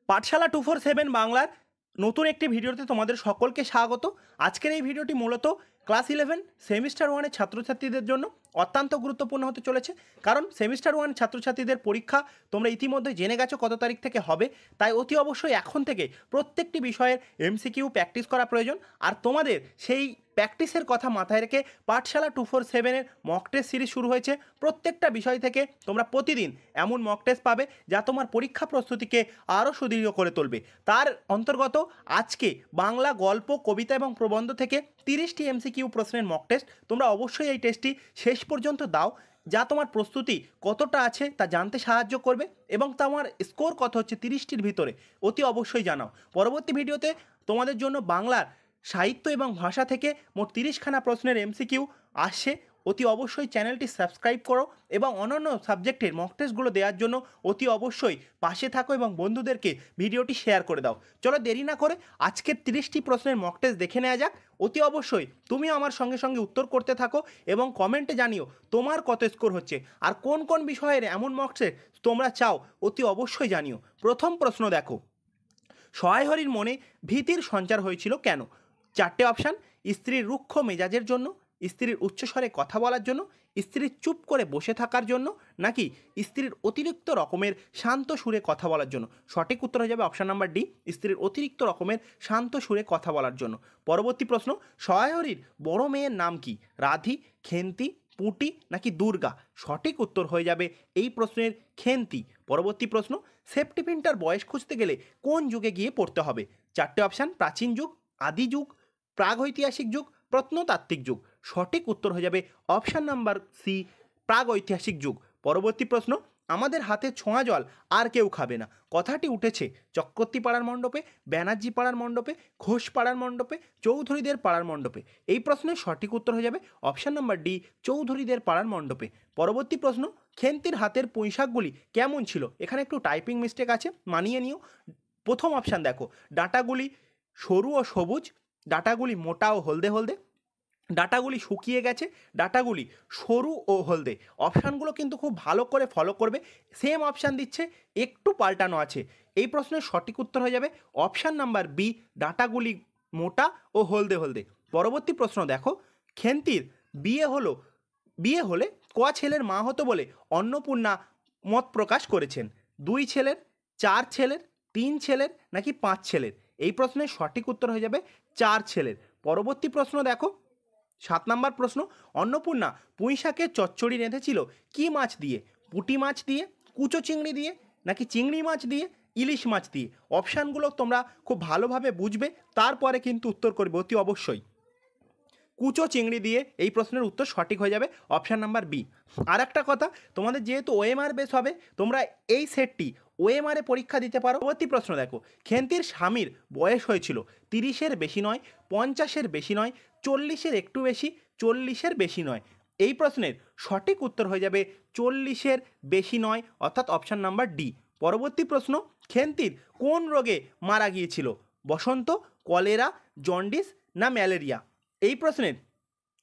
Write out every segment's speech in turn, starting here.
পাঠশালা 247 বাংলার নতুন একটি ভিডিওতে তোমাদের সকলকে স্বাগত। আজকের এই ভিডিওটি মূলত ক্লাস 11 সেমিস্টার 1-এর ছাত্রছাত্রীদের জন্য অত্যন্ত গুরুত্বপূর্ণ হতে চলেছে। কারণ সেমিস্টার 1 ছাত্রছাত্রীদের পরীক্ষা তোমরা ইতিমধ্যে জেনে গেছো কত তারিখ থেকে হবে। তাই অতি অবশ্যই এখন থেকে প্রত্যেকটি বিষয়ের এমসিকিউ প্র্যাকটিস করা প্রয়োজন। আর তোমাদের সেই প্র্যাকটিসের কথা মাথায় রেখে পাঠশালা 247-এর মক টেস্ট সিরিজ শুরু হয়েছে। প্রত্যেকটা বিষয় থেকে তোমরা প্রতিদিন এমন মক টেস্ট পাবে যা তোমার পরীক্ষা প্রস্তুতিকে আরও সুদৃঢ় করে তুলবে। তার অন্তর্গত আজকে বাংলা গল্প, কবিতা এবং প্রবন্ধ থেকে 30টি এমসিকিউ প্রশ্নের মক টেস্ট। তোমরা অবশ্যই এই টেস্টটি শেষ পর্যন্ত দাও, যা তোমার প্রস্তুতি কতটা আছে তা জানতে সাহায্য করবে এবং তোমার স্কোর কত হচ্ছে 30টির ভিতরে অতি অবশ্যই জানাও। পরবর্তী ভিডিওতে তোমাদের জন্য বাংলার সাহিত্য এবং ভাষা থেকে মোট 30খানা প্রশ্নের এমসিকিউ আসছে। অতি অবশ্যই চ্যানেলটি সাবস্ক্রাইব করো এবং অন্যান্য সাবজেক্টের মক টেস্টগুলো দেওয়ার জন্য অতি অবশ্যই পাশে থাকো এবং বন্ধুদেরকে ভিডিওটি শেয়ার করে দাও। চলো দেরি না করে আজকের 30টি প্রশ্নের মক টেস্ট দেখে নেওয়া যাক। অতি অবশ্যই তুমিও আমার সঙ্গে সঙ্গে উত্তর করতে থাকো এবং কমেন্টে জানিও তোমার কত স্কোর হচ্ছে আর কোন কোন বিষয়ের এমন মক টেস্ট তোমরা চাও অতি অবশ্যই জানিও। প্রথম প্রশ্ন দেখো, সহায় হরির মনে ভীতির সঞ্চার হয়েছিল কেন? 4টে অপশান: স্ত্রীর রুক্ষ মেজাজের জন্য, স্ত্রীর উচ্চস্বরে কথা বলার জন্য, স্ত্রীর চুপ করে বসে থাকার জন্য, নাকি স্ত্রীর অতিরিক্ত রকমের শান্ত সুরে কথা বলার জন্য। সঠিক উত্তর হয়ে যাবে অপশান নাম্বার ডি, স্ত্রীর অতিরিক্ত রকমের শান্ত সুরে কথা বলার জন্য। পরবর্তী প্রশ্ন, সহায় হরির বড় মেয়ের নাম কি? রাধি, খেন্তি, পুঁটি নাকি দুর্গা? সঠিক উত্তর হয়ে যাবে এই প্রশ্নের খেন্তি। পরবর্তী প্রশ্ন, সেফটি পিনটার বয়স খুঁজতে গেলে কোন যুগে গিয়ে পড়তে হবে? 4টে অপশান: প্রাচীন যুগ, আদি যুগ, প্রাগৈতিহাসিক যুগ, প্রত্নতাত্ত্বিক যুগ। সঠিক উত্তর হয়ে যাবে অপশান নাম্বার সি, প্রাগৈতিহাসিক যুগ। পরবর্তী প্রশ্ন, আমাদের হাতে ছোঁয়া জল আর কেউ খাবে না কথাটি উঠেছে চক্রবর্তী পাড়ার মণ্ডপে, ব্যানার্জি পাড়ার মণ্ডপে, ঘোষ পাড়ার মণ্ডপে, চৌধুরীদের পাড়ার মণ্ডপে? এই প্রশ্নের সঠিক উত্তর হয়ে যাবে অপশান নাম্বার ডি, চৌধুরীদের পাড়ার মণ্ডপে। পরবর্তী প্রশ্ন, খেন্তির হাতের পুঁইশাকগুলি কেমন ছিল? এখানে একটু টাইপিং মিস্টেক আছে, মানিয়ে নিও। প্রথম অপশান দেখো, ডাঁটাগুলি সরু ও সবুজ, ডাঁটাগুলি মোটা ও হলদে হলদে, ডাঁটাগুলি শুকিয়ে গেছে, ডাঁটাগুলি সরু ও হলদে। অপশানগুলো কিন্তু খুব ভালো করে ফলো করবে। সেম অপশান দিচ্ছে, একটু পাল্টানো আছে। এই প্রশ্নের সঠিক উত্তর হয়ে যাবে অপশান নাম্বার বি, ডাঁটাগুলি মোটা ও হলদে হলদে। পরবর্তী প্রশ্ন দেখো, খেন্তির বিয়ে হলে ক ছেলের মা হতো বলে অন্নপূর্ণা মত প্রকাশ করেছেন? 2 ছেলের, 4 ছেলের, 3 ছেলের নাকি 5 ছেলের? এই প্রশ্নের সঠিক উত্তর হয়ে যাবে 4 ছেলের। পরবর্তী প্রশ্ন দেখো, 7 নম্বর প্রশ্ন, অন্নপূর্ণা পুঁইশাকের চচ্চড়ি রেঁধেছিল কি মাছ দিয়ে? পুঁটি মাছ দিয়ে, কুচো চিংড়ি দিয়ে নাকি চিংড়ি মাছ দিয়ে, ইলিশ মাছ দিয়ে? অপশানগুলো তোমরা খুব ভালোভাবে বুঝবে, তারপরে কিন্তু উত্তর করবে অতি অবশ্যই। কুচো চিংড়ি দিয়ে এই প্রশ্নের উত্তর সঠিক হয়ে যাবে অপশান নাম্বার বি। আর একটা কথা, তোমাদের যেহেতু ওএমআর বেস হবে, তোমরা এই সেটটি ওএমআরে পরীক্ষা দিতে পারো। পরবর্তী প্রশ্ন দেখো, খেন্তির স্বামীর বয়স হয়েছিল 30-এর বেশি নয়, 50-এর বেশি নয়, 40-এর একটু বেশি, 40-এর বেশি নয়? এই প্রশ্নের সঠিক উত্তর হয়ে যাবে 40-এর বেশি নয়, অর্থাৎ অপশান নাম্বার ডি। পরবর্তী প্রশ্ন, খেন্তির কোন রোগে মারা গিয়েছিল? বসন্ত, কলেরা, জন্ডিস না ম্যালেরিয়া? এই প্রশ্নের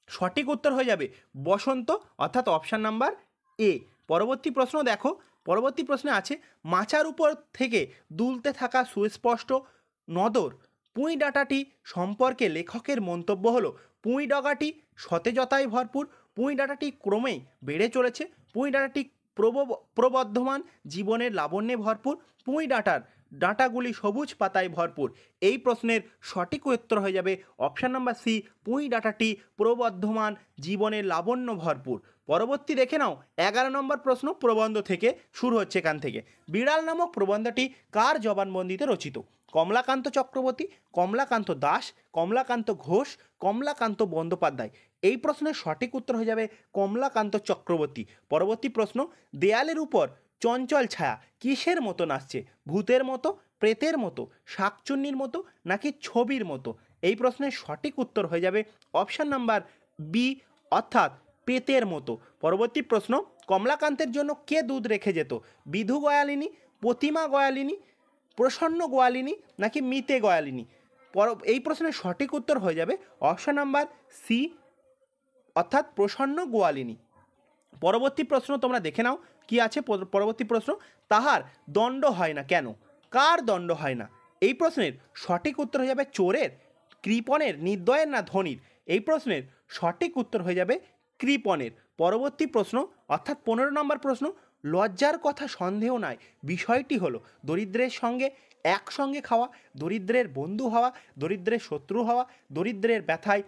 সঠিক উত্তর হয়ে যাবে বসন্ত, অর্থাৎ অপশান নাম্বার এ। পরবর্তী প্রশ্ন দেখো, পরবর্তী প্রশ্নে আছে, মাচার উপর থেকে দুলতে থাকা সুস্পষ্ট নদর পুঁই ডাঁটাটি সম্পর্কে লেখকের মন্তব্য হলো, পুঁই ডগাটি সতেজতায় ভরপুর, পুঁই ডাঁটাটি ক্রমেই বেড়ে চলেছে, পুঁই ডাঁটাটি প্রবর্ধমান জীবনের লাবণ্যে ভরপুর, পুঁই ডাঁটাগুলি সবুজ পাতায় ভরপুর? এই প্রশ্নের সঠিক উত্তর হয়ে যাবে অপশান নাম্বার সি, পুঁই ডাঁটাটি প্রবর্ধমান জীবনের লাবণ্য ভরপুর। পরবর্তী দেখে নাও 11 নম্বর প্রশ্ন, প্রবন্ধ থেকে শুরু হচ্ছে এখান থেকে। বিড়াল নামক প্রবন্ধটি কার জবানবন্দিতে রচিত? কমলাকান্ত চক্রবর্তী, কমলাকান্ত দাস, কমলাকান্ত ঘোষ, কমলাকান্ত বন্দ্যোপাধ্যায়? এই প্রশ্নের সঠিক উত্তর হয়ে যাবে কমলাকান্ত চক্রবর্তী। পরবর্তী প্রশ্ন, দেয়ালের উপর চঞ্চল ছায়া কিসের মতো নাচছে? ভূতের মতো, প্রেতের মতো, শাকচুন্নির মতো নাকি ছবির মতো? এই প্রশ্নের সঠিক উত্তর হয়ে যাবে অপশান নাম্বার বি, অর্থাৎ প্রেতের মতো। পরবর্তী প্রশ্ন, কমলাকান্তের জন্য কে দুধ রেখে যেত? বিধু গয়ালিনী, প্রতিমা গয়ালিনী, প্রসন্ন গোয়ালিনী নাকি মিতে গয়ালিনী? এই প্রশ্নের সঠিক উত্তর হয়ে যাবে অপশান নাম্বার সি, অর্থাৎ প্রসন্ন গোয়ালিনী। পরবর্তী প্রশ্ন তোমরা দেখে নাও কি আছে। পরবর্তী প্রশ্ন, তাহার দণ্ড হয় না কেন? কার দণ্ড হয় না? এই প্রশ্নের সঠিক উত্তর হয়ে যাবে চোরের, কৃপণের, নির্দয়ের না ধনীর? এই প্রশ্নের সঠিক উত্তর হয়ে যাবে কৃপণের। পরবর্তী প্রশ্ন অর্থাৎ 15 নম্বর প্রশ্ন, লজ্জার কথা সন্দেহ নাই, বিষয়টি হলো দরিদ্রের সঙ্গে একসঙ্গে খাওয়া, দরিদ্রের বন্ধু হওয়া, দরিদ্রের শত্রু হওয়া, দরিদ্রের ব্যথায়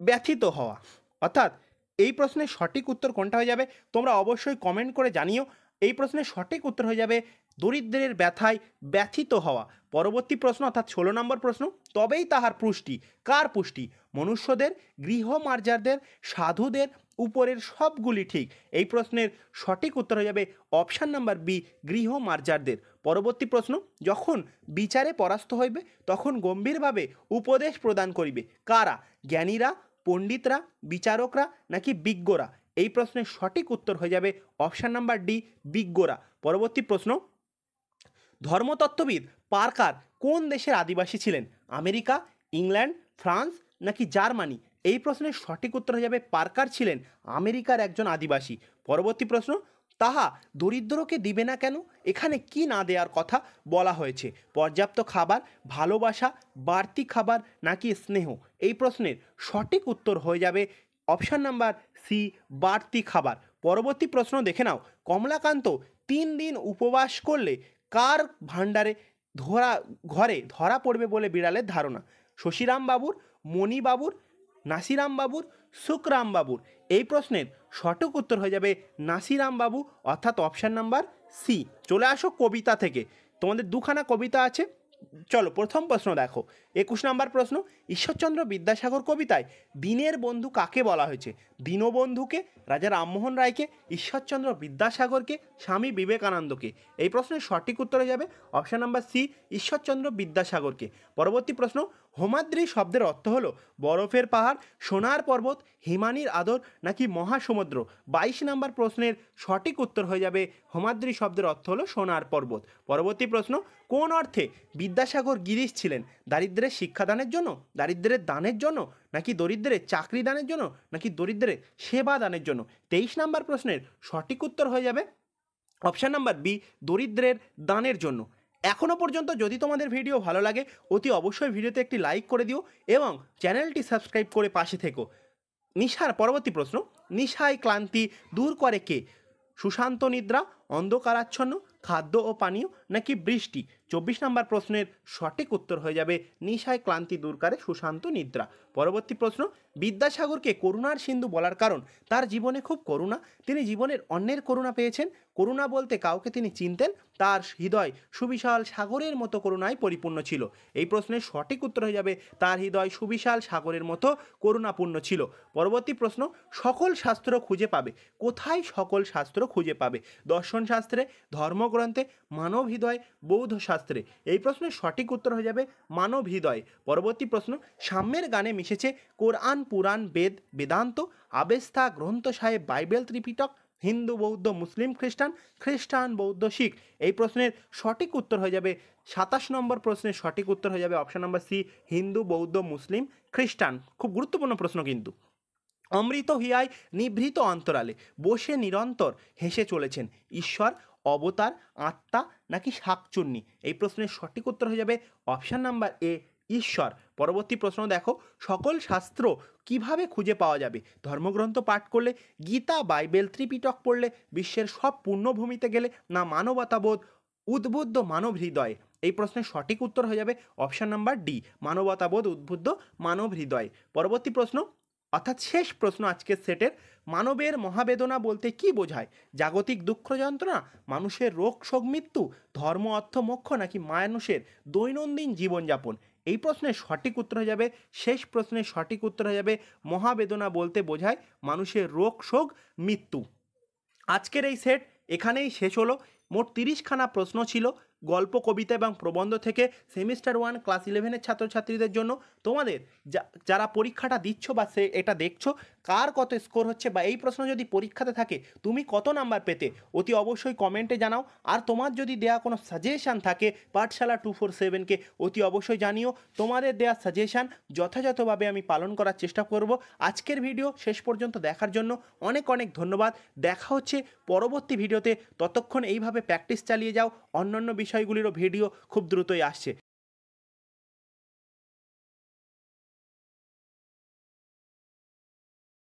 ব্যথিত হওয়া। অর্থাৎ এই প্রশ্নের সঠিক উত্তর কোনটা হয়ে যাবে তোমরা অবশ্যই কমেন্ট করে জানিও। এই প্রশ্নের সঠিক উত্তর হয়ে যাবে দরিদ্রের ব্যথায় ব্যথিত হওয়া। পরবর্তী প্রশ্ন অর্থাৎ 16 নম্বর প্রশ্ন, তবেই তাহার পুষ্টি, কার পুষ্টি? মনুষ্যদের, গৃহমার্জারদের, সাধুদের, উপরের সবগুলি ঠিক? এই প্রশ্নের সঠিক উত্তর হয়ে যাবে অপশান নাম্বার বি, গৃহমার্জারদের। পরবর্তী প্রশ্ন, যখন বিচারে পরাস্ত হইবে তখন গম্ভীরভাবে উপদেশ প্রদান করিবে, কারা? জ্ঞানীরা, পণ্ডিতরা, বিচারকরা নাকি বিজ্ঞরা? এই প্রশ্নের সঠিক উত্তর হয়ে যাবে অপশান নাম্বার ডি, বিজ্ঞরা। পরবর্তী প্রশ্ন, ধর্মতত্ত্ববিদ পার্কার কোন দেশের আদিবাসী ছিলেন? আমেরিকা, ইংল্যান্ড, ফ্রান্স নাকি জার্মানি? এই প্রশ্নের সঠিক উত্তর হয়ে যাবে পার্কার ছিলেন আমেরিকার একজন আদিবাসী। পরবর্তী প্রশ্ন, তাহা দরিদ্রকে দিবে না কেন? এখানে কি না দেওয়ার কথা বলা হয়েছে? পর্যাপ্ত খাবার, ভালোবাসা, বাড়তি খাবার নাকি স্নেহ? এই প্রশ্নের সঠিক উত্তর হয়ে যাবে অপশান নাম্বার সি, বাড়তি খাবার। পরবর্তী প্রশ্ন দেখে নাও, কমলাকান্ত 3 দিন উপবাস করলে কার ভাণ্ডারে ঘরে ধরা পড়বে বলে বিড়ালের ধারণা? শশীরাম বাবুর, মণিবাবুর, নাসিরাম বাবুর, সুখরাম বাবুর? এই প্রশ্নের সঠিক উত্তর হয়ে যাবে নাসিরাম বাবু, অর্থাৎ অপশান নাম্বার সি। চলে আসো কবিতা থেকে, তোমাদের দুখানা কবিতা আছে। চলো প্রথম প্রশ্ন দেখো, 21 নম্বর প্রশ্ন, ঈশ্বরচন্দ্র বিদ্যাসাগর কবিতায় দিনের বন্ধু কাকে বলা হয়েছে? দীনবন্ধুকে, রাজা রামমোহন রায়কে, ঈশ্বরচন্দ্র বিদ্যাসাগরকে, স্বামী বিবেকানন্দকে? এই প্রশ্নের সঠিক উত্তর হয়ে যাবে অপশান নাম্বার সি, ঈশ্বরচন্দ্র বিদ্যাসাগরকে। পরবর্তী প্রশ্ন, হোমাদ্রি শব্দের অর্থ হলো বরফের পাহাড়, সোনার পর্বত, হিমানির আদর নাকি মহাসমুদ্র? 22 নম্বর প্রশ্নের সঠিক উত্তর হয়ে যাবে হোমাদ্রি শব্দের অর্থ হলো সোনার পর্বত। পরবর্তী প্রশ্ন, কোন অর্থে বিদ্যাসাগর গিরিশ ছিলেন? দারিদ্রের শিক্ষাদানের জন্য, দারিদ্রের দানের জন্য নাকি দরিদ্রের চাকরি দানের জন্য নাকি দরিদ্রের সেবা দানের জন্য? 23 নম্বর প্রশ্নের সঠিক উত্তর হয়ে যাবে অপশান নাম্বার বি, দরিদ্রের দানের জন্য। এখনও পর্যন্ত যদি তোমাদের ভিডিও ভালো লাগে অতি অবশ্যই ভিডিওতে একটি লাইক করে দিও এবং চ্যানেলটি সাবস্ক্রাইব করে পাশে থেকো। পরবর্তী প্রশ্ন, নিশায় ক্লান্তি দূর করে কে? সুশান্ত নিদ্রা, অন্ধকারাচ্ছন্ন, খাদ্য ও পানীয় নাকি বৃষ্টি? 24 নম্বর প্রশ্নের সঠিক উত্তর হয়ে যাবে নিশায় ক্লান্তি দূর করে সুশান্ত নিদ্রা। পরবর্তী প্রশ্ন, বিদ্যাসাগরকে করুণার সিন্ধু বলার কারণ তার জীবনে খুব করুণা, তিনি জীবনের অন্যের করুণা পেয়েছেন, করুণা বলতে কাউকে তিনি চিনতেন, তার হৃদয় সুবিশাল সাগরের মতো করুণায় পরিপূর্ণ ছিল। এই প্রশ্নের সঠিক উত্তর হয়ে যাবে তার হৃদয় সুবিশাল সাগরের মতো করুণাপূর্ণ ছিল। পরবর্তী প্রশ্ন, সকল শাস্ত্র খুঁজে পাবে কোথায়? সকল শাস্ত্র খুঁজে পাবে দর্শন শাস্ত্রে, ধর্মগ্রন্থে, মানব হৃদয়, বৌদ্ধ শাস্ত্রে? এই প্রশ্নের সঠিক উত্তর হয়ে যাবে মানব হৃদয়। পরবর্তী প্রশ্ন, সাম্যের গানে মিশেছে কোরআন, পুরাণ, বেদ, বেদান্ত, আবেস্তা, গ্রন্থ সাহেব, বাইবেল, ত্রিপিটক, হিন্দু, বৌদ্ধ, মুসলিম, খ্রিস্টান, খ্রিস্টান, বৌদ্ধ, শিখ? এই প্রশ্নের সঠিক উত্তর হয়ে যাবে 27 নম্বর প্রশ্নের সঠিক উত্তর হয়ে যাবে অপশান নাম্বার সি, হিন্দু, বৌদ্ধ, মুসলিম, খ্রিস্টান। খুব গুরুত্বপূর্ণ প্রশ্ন কিন্তু। অমৃত হিয়ায় নিভৃত অন্তরালে বসে নিরন্তর হেসে চলেছেন ঈশ্বর, অবতার, আত্মা নাকি শাকচুন্নি? এই প্রশ্নের সঠিক উত্তর হয়ে যাবে অপশান নাম্বার এ, ঈশ্বর। পরবর্তী প্রশ্ন দেখো, সকল শাস্ত্র কিভাবে খুঁজে পাওয়া যাবে? ধর্মগ্রন্থ পাঠ করলে, গীতা, বাইবেল, ত্রিপিটক পড়লে, বিশ্বের সব পূর্ণভূমিতে গেলে না মানবতাবোধ উদ্বুদ্ধ মানব হৃদয়? এই প্রশ্নের সঠিক উত্তর হয়ে যাবে অপশান নাম্বার ডি, মানবতাবোধ উদ্বুদ্ধ মানব হৃদয়। পরবর্তী প্রশ্ন অর্থাৎ শেষ প্রশ্ন আজকের সেটের, মানবের মহাবেদনা বলতে কি বোঝায়? জাগতিক দুঃখ যন্ত্রণা, মানুষের রোগ শোক মৃত্যু, ধর্ম অর্থ মোক্ষ নাকি মানুষের দৈনন্দিন জীবনযাপন? এই প্রশ্নের সঠিক উত্তর হয়ে যাবে, শেষ প্রশ্নের সঠিক উত্তর হয়ে যাবে মহাবেদনা বলতে বোঝায় মানুষের রোগ শোক মৃত্যু। আজকের এই সেট এখানেই শেষ হলো। মোট 30খানা প্রশ্ন ছিল গল্প, কবিতা এবং প্রবন্ধ থেকে সেমিস্টার 1 ক্লাস 11-এর ছাত্রছাত্রীদের জন্য। তোমাদের যারা পরীক্ষাটা দিচ্ছ বা এটা দেখছো, কার কত স্কোর হচ্ছে বা এই প্রশ্ন যদি পরীক্ষাতে থাকে তুমি কত নাম্বার পেতে অতি অবশ্যই কমেন্টে জানাও। আর তোমার যদি দেয়া কোনো সাজেশান থাকে পাঠশালা 247-কে অতি অবশ্যই জানিও। তোমাদের দেয়া সাজেশান যথাযথভাবে আমি পালন করার চেষ্টা করব। আজকের ভিডিও শেষ পর্যন্ত দেখার জন্য অনেক অনেক ধন্যবাদ। দেখা হচ্ছে পরবর্তী ভিডিওতে। ততক্ষণ এইভাবে প্র্যাকটিস চালিয়ে যাও, অন্যান্য বিষয় বিষয়গুলিরও ভিডিও খুব দ্রুতই আসছে।